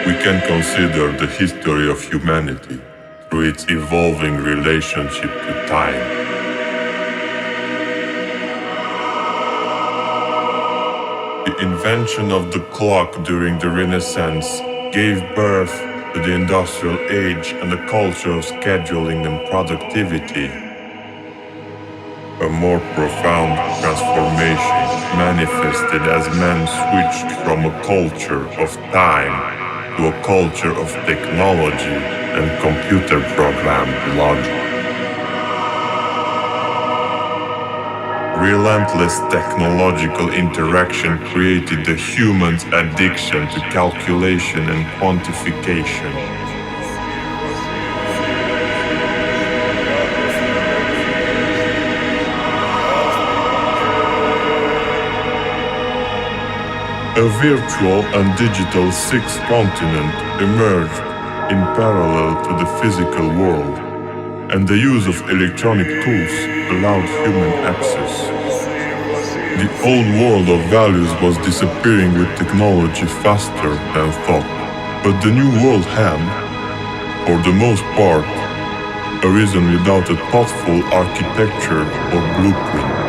we can consider the history of humanity through its evolving relationship to time. The invention of the clock during the Renaissance gave birth to the industrial age and the culture of scheduling and productivity. A more profound transformation manifested as man switched from a culture of time to a culture of technology and computer-programmed logic. Relentless technological interaction created the human's addiction to calculation and quantification. A virtual and digital sixth continent emerged in parallel to the physical world, and the use of electronic tools allowed human access. The old world of values was disappearing with technology faster than thought, but the new world had, for the most part, arisen without a thoughtful architecture or blueprint.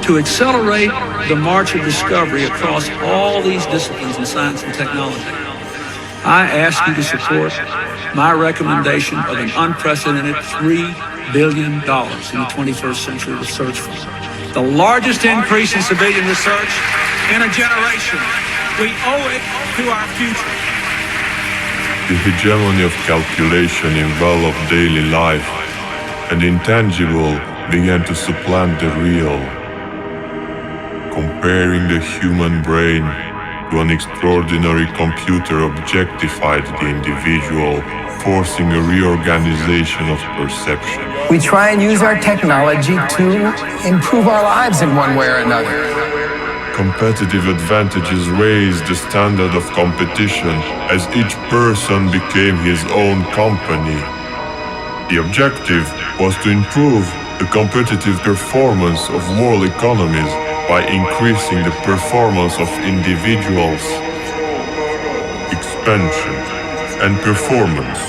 To accelerate the march of discovery across all these disciplines in science and technology, I ask you to support my recommendation of an unprecedented $3 billion in the 21st Century Research Fund, the largest increase in civilian research in a generation. We owe it to our future. The hegemony of calculation enveloped daily life, and the intangible began to supplant the real. Comparing the human brain to an extraordinary computer objectified the individual, forcing a reorganization of perception. We try and use our technology to improve our lives in one way or another. Competitive advantages raised the standard of competition as each person became his own company. The objective was to improve the competitive performance of world economies by increasing the performance of individuals. Expansion and performance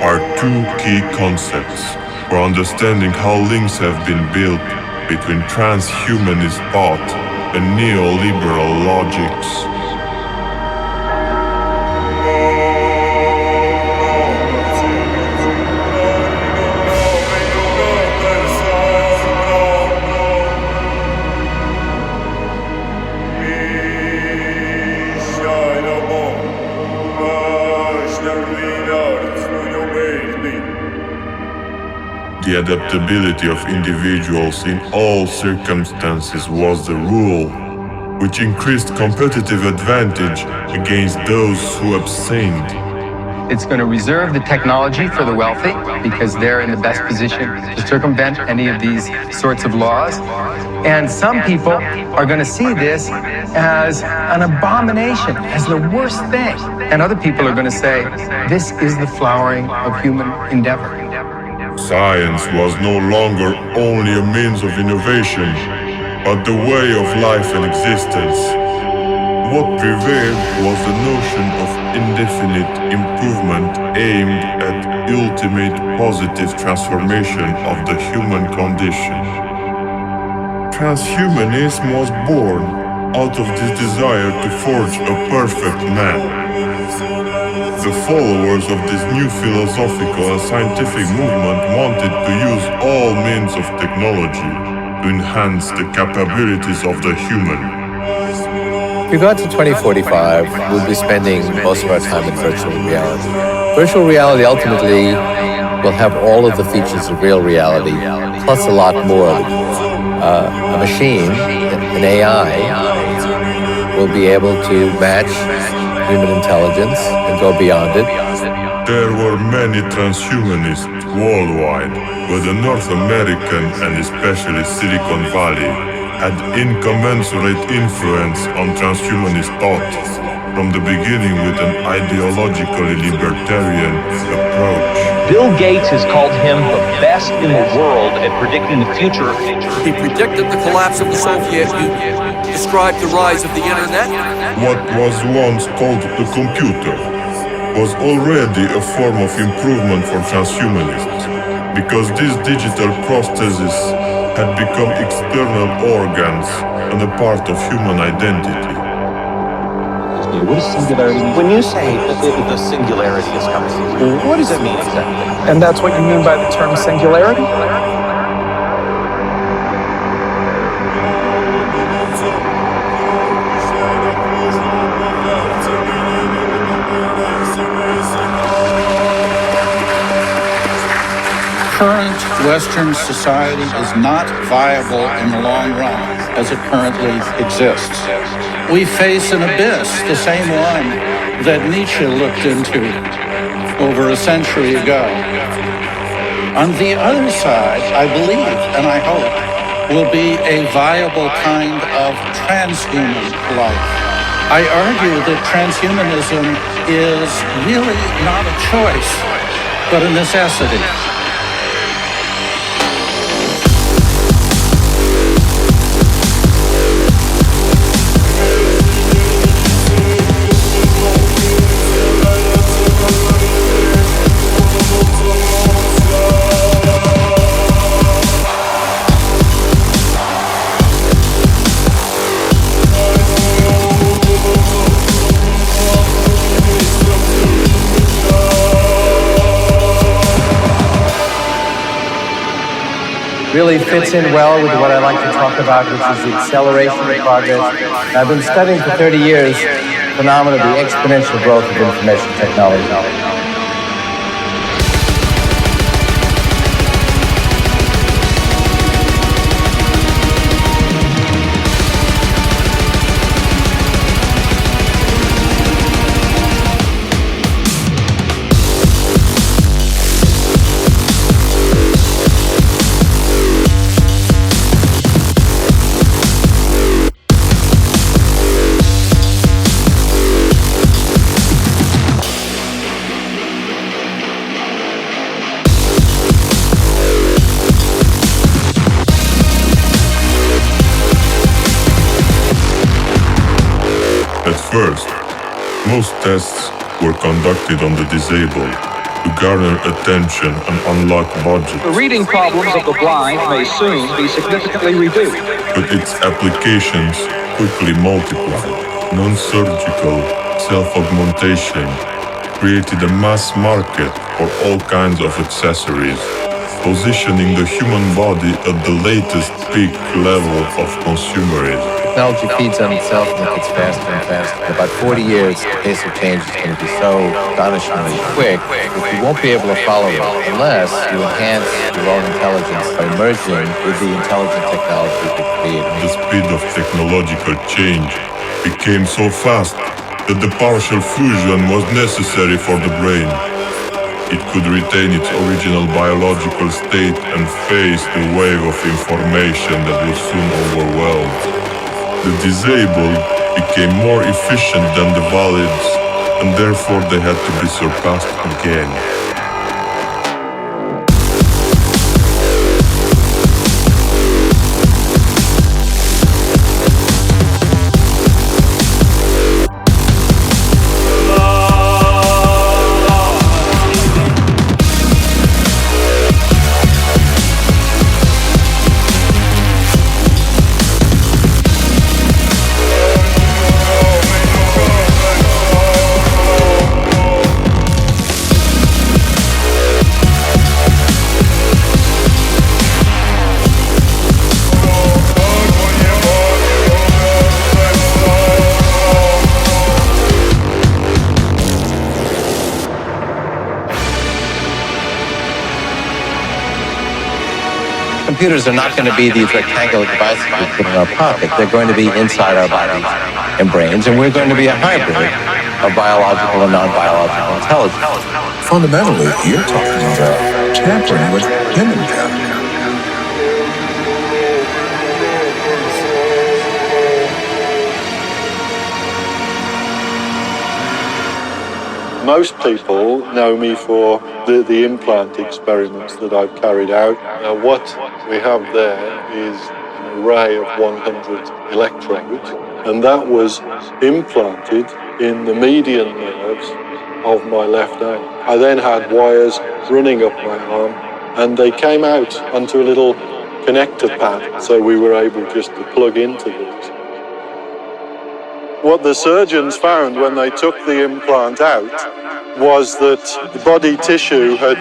are two key concepts for understanding how links have been built between transhumanist thought and neoliberal logics. The adaptability of individuals in all circumstances was the rule, which increased competitive advantage against those who abstained. It's going to reserve the technology for the wealthy because they're in the best position to circumvent any of these sorts of laws. And some people are going to see this as an abomination, as the worst thing. And other people are going to say, this is the flowering of human endeavor. Science was no longer only a means of innovation, but the way of life and existence. What prevailed was the notion of indefinite improvement aimed at ultimate positive transformation of the human condition. Transhumanism was born out of this desire to forge a perfect man. The followers of this new philosophical and scientific movement wanted to use all means of technology to to enhance the capabilities of the human. If we got to 2045, we'll be spending most of our time in virtual reality. Virtual reality ultimately will have all of the features of real reality, plus a lot more. A machine, an AI, will be able to match human intelligence and go beyond it. There were many transhumanists worldwide, but the North American and especially Silicon Valley had incommensurate influence on transhumanist thought from the beginning with an ideologically libertarian approach. Bill Gates has called him the best in the world at predicting the future. He predicted the collapse of the Soviet Union, described the rise of the internet. What was once called the computer was already a form of improvement for transhumanists, because these digital prostheses had become external organs and a part of human identity. What is singularity? When you say that the singularity is coming, what does it mean exactly? And that's what you mean by the term singularity? Current Western society is not viable in the long run as it currently exists. We face an abyss, the same one that Nietzsche looked into over a century ago. On the other side, I believe and I hope, will be a viable kind of transhuman life. I argue that transhumanism is really not a choice, but a necessity. Really fits in well with what I like to talk about, which is the acceleration of progress. I've been studying for 30 years the phenomenon of the exponential growth of information technology. First, most tests were conducted on the disabled to garner attention and unlock budgets. The reading problems of the blind may soon be significantly reduced. But its applications quickly multiplied. Non-surgical self-augmentation created a mass market for all kinds of accessories, positioning the human body at the latest peak level of consumerism. Technology feeds on itself and it gets faster and faster. In about 40 years, the pace of change is going to be so astonishingly quick that you won't be able to follow it unless you enhance your own intelligence by merging with the intelligent technology that created. The speed of technological change became so fast that the partial fusion was necessary for the brain. It could retain its original biological state and face the wave of information that would soon overwhelm. The disabled became more efficient than the valids, and therefore they had to be surpassed again. computers are not going to be these rectangular devices we put in our pocket. They're going to be inside our bodies and brains, and we're going to be a hybrid of biological and non-biological intelligence. Fundamentally, you're talking about tampering with human data. Most people know me for the implant experiments that I've carried out. Now, what we have there is an array of 100 electrodes, and that was implanted in the median nerves of my left arm. I then had wires running up my arm, and they came out onto a little connector pad, so we were able just to plug into these. What the surgeons found when they took the implant out was that the body tissue had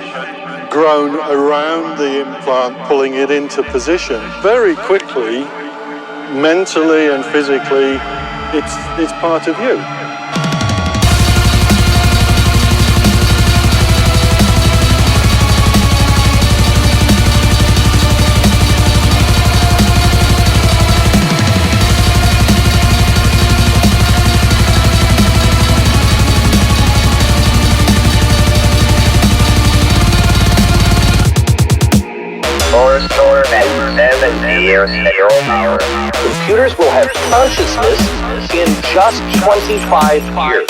grown around the implant, pulling it into position. Very quickly, mentally and physically, it's part of you. Computers will have consciousness in just 25 years.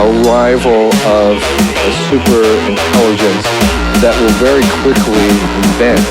Arrival of a super intelligence that will very quickly invent.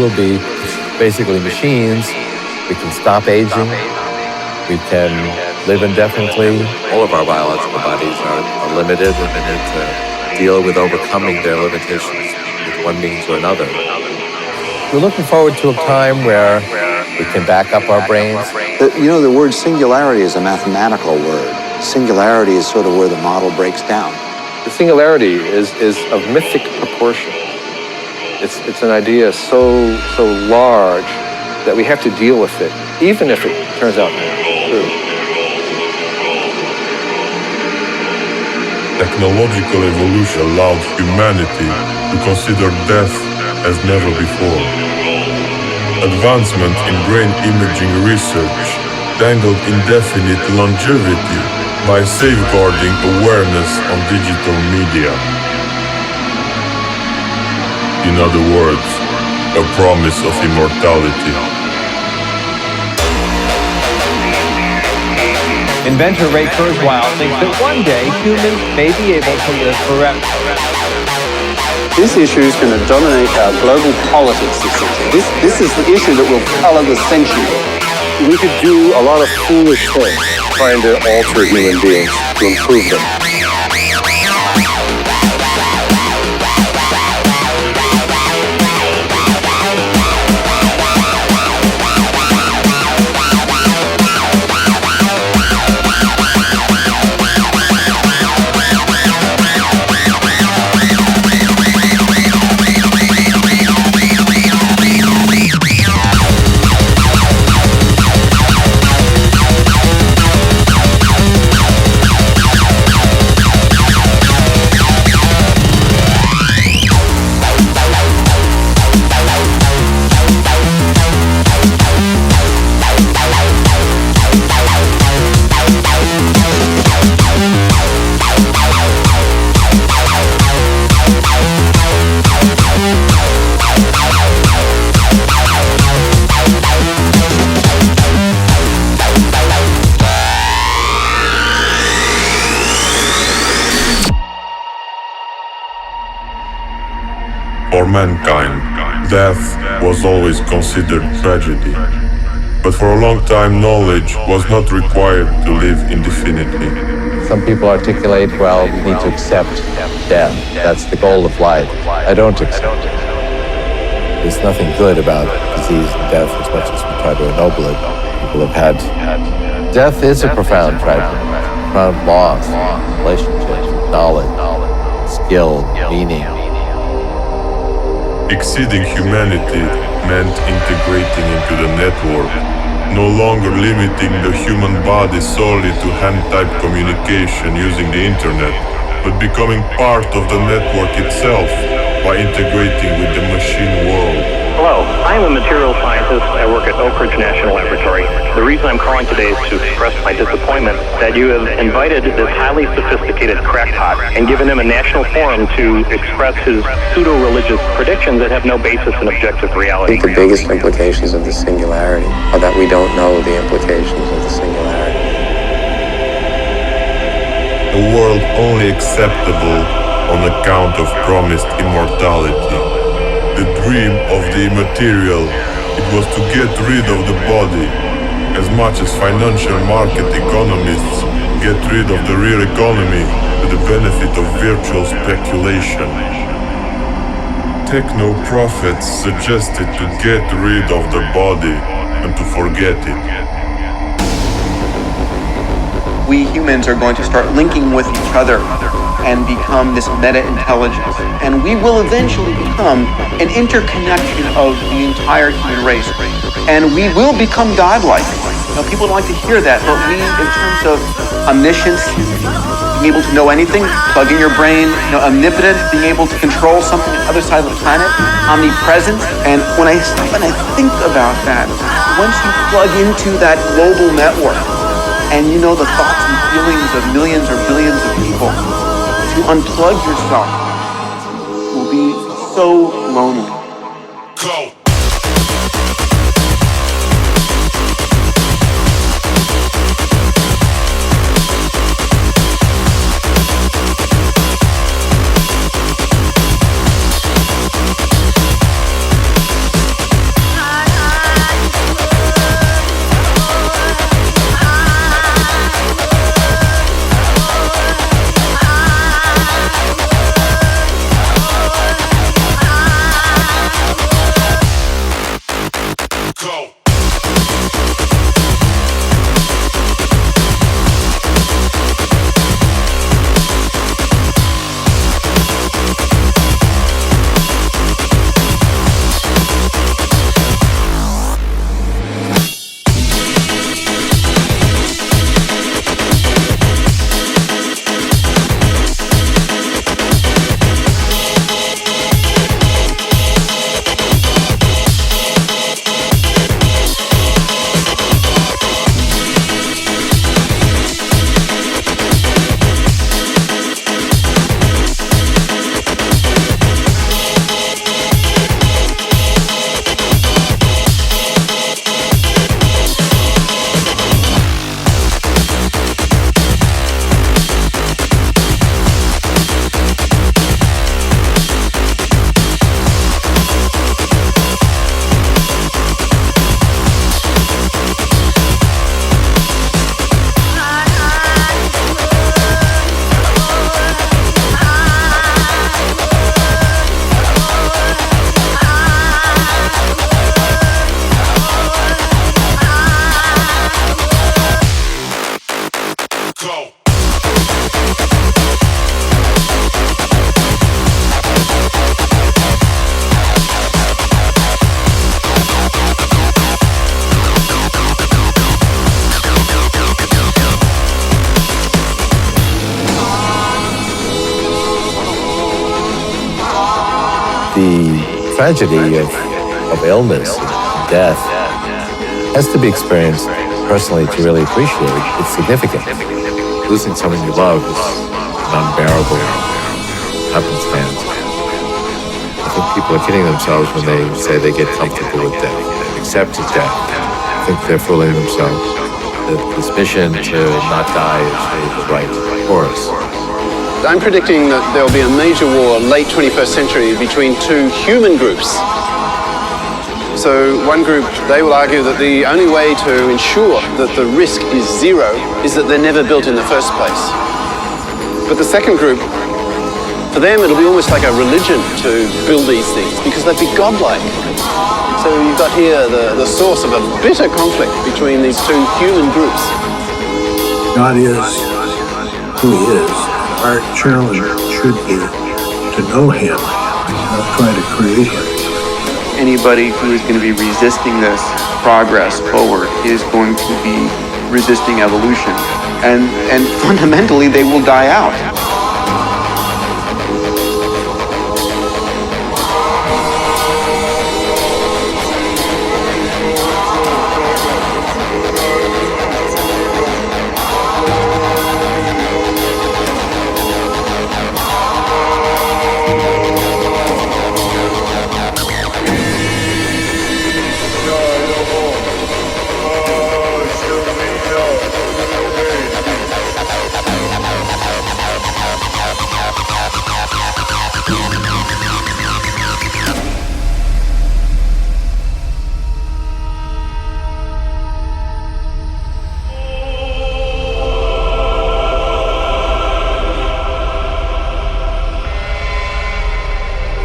Will be basically machines. We can stop aging. We can live indefinitely. All of our biological bodies are limited to deal with overcoming their limitations with one means or another. We're looking forward to a time where we can back up our brains. The word singularity is a mathematical word. Singularity is sort of where the model breaks down. The singularity is of mythic proportion. It's an idea so large that we have to deal with it, even if it turns out true. Technological evolution allowed humanity to consider death as never before. Advancement in brain imaging research dangled indefinite longevity by safeguarding awareness on digital media. In other words, a promise of immortality. Inventor Ray Kurzweil thinks that one day humans may be able to live forever. This issue is going to dominate our global politics this century. This is the issue that will color the century. We could do a lot of foolish things trying to alter human beings to improve them. or mankind, death was always considered tragedy. But for a long time, knowledge was not required to live indefinitely. Some people articulate, well, we need to accept death. That's the goal of life. I don't accept it. There's nothing good about disease and death as much as we try to ennoble it. People have had... Death is a profound tragedy, profound loss, relationships, knowledge, skill, meaning. Exceeding humanity meant integrating into the network, no longer limiting the human body solely to hand-type communication using the internet, but becoming part of the network itself by integrating with the machine world. Hello, I am a material scientist. I work at Oak Ridge National Laboratory. The reason I'm calling today is to express my disappointment that you have invited this highly sophisticated crackpot and given him a national forum to express his pseudo-religious predictions that have no basis in objective reality. I think the biggest implications of the singularity are that we don't know the implications of the singularity. A world only acceptable on account of promised immortality. The dream of the immaterial, it was to get rid of the body, as much as financial market economists get rid of the real economy to the benefit of virtual speculation. Techno-prophets suggested to get rid of the body and to forget it. We humans are going to start linking with each other and become this meta-intelligence. And we will eventually become an interconnection of the entire human race. And we will become godlike. Now, people don't like to hear that, but we, in terms of omniscience, being able to know anything, plug in your brain, omnipotent, being able to control something on the other side of the planet, omnipresent. And when I stop and I think about that, once you plug into that global network, and you know the thoughts and feelings of millions or billions of people, to unplug yourself will be so lonely. Go! The tragedy of illness and death has to be experienced personally to really appreciate its significance. Losing someone you love is an unbearable happenstance. I think people are kidding themselves when they say they get comfortable with death, accepted death. I think they're fooling themselves. That this mission to not die is really the right course. I'm predicting that there will be a major war late 21st century between two human groups. So one group, they will argue that the only way to ensure that the risk is zero is that they're never built in the first place. But the second group, for them it'll be almost like a religion to build these things because they'd be godlike. So you've got here the source of a bitter conflict between these two human groups. God is who he is. Our challenge should be to know him, not try to create him. Anybody who is going to be resisting this progress forward is going to be resisting evolution. And fundamentally, they will die out.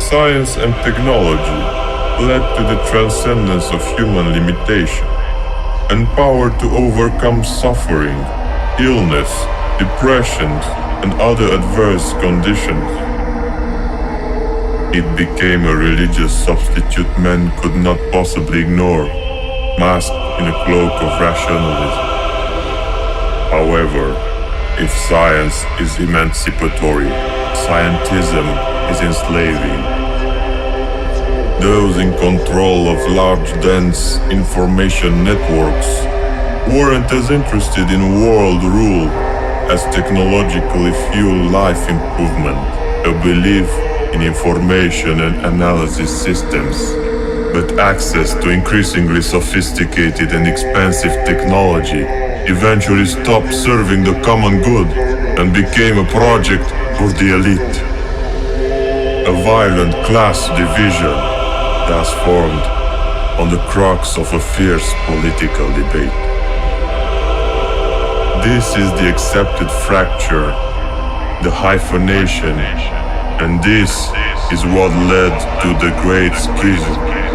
Science and technology led to the transcendence of human limitation and power to overcome suffering, illness, depression, and other adverse conditions. It became a religious substitute men could not possibly ignore, masked in a cloak of rationalism. However, if science is emancipatory, scientism is enslaving. Those in control of large, dense information networks weren't as interested in world rule as technologically fueled life improvement, a belief in information and analysis systems. But access to increasingly sophisticated and expensive technology eventually stopped serving the common good and became a project for the elite. A violent class division thus formed on the crux of a fierce political debate. This is the accepted fracture, the hyphenation, and this is what led to the Great Schism.